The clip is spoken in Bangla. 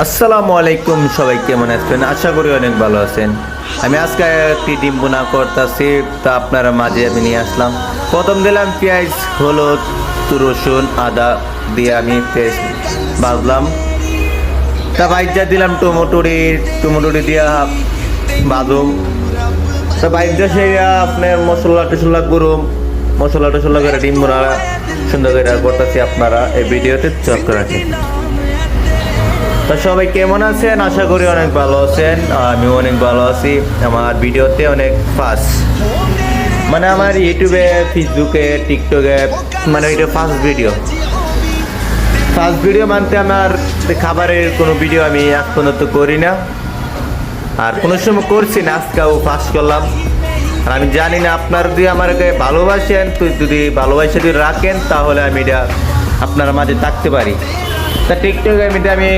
আসসালামু আলাইকুম, সবাই কেমন আছেন? আশা করি অনেক ভালো আছেন। আমি আজকে একটি ডিম বোনা করতেছি, তা আপনারা মাঝে আমি নিয়ে আসলাম। প্রথম দিলাম পেঁয়াজ, হলুদ, রসুন, আদা দিয়ে আমি পেস্ট ভাজলাম। তা বাইজা দিলাম টমেটোরি দিয়া বাদুম। তা বাইজা সে আপনার মশলা টসলা গরম মশলা টসলা করে ডিম বোনা সুন্দর করে করতেছি। আপনারা এই ভিডিওতে চক রাখেন। তা সবাই কেমন আছেন? আশা করি অনেক ভালো আছেন। আমি অনেক ভালো আছি। আমার ভিডিওতে অনেক ফাস্ট, মানে আমার ইউটিউবে, ফেসবুকে, টিকটকে, মানে এটা ফার্স্ট ভিডিও মানতে আমার খাবারের কোনো ভিডিও আমি আজ পর্যন্ত করি না, আর কোনো সময় করছি না। আজকেও ফার্স্ট করলাম। আর আমি জানি না আপনারা যদি আমাকে ভালোবাসেন, তো যদি ভালোবাসা যদি রাখেন, তাহলে আমি এটা আপনার মাঝে থাকতে পারি। তা টিকটকে আমি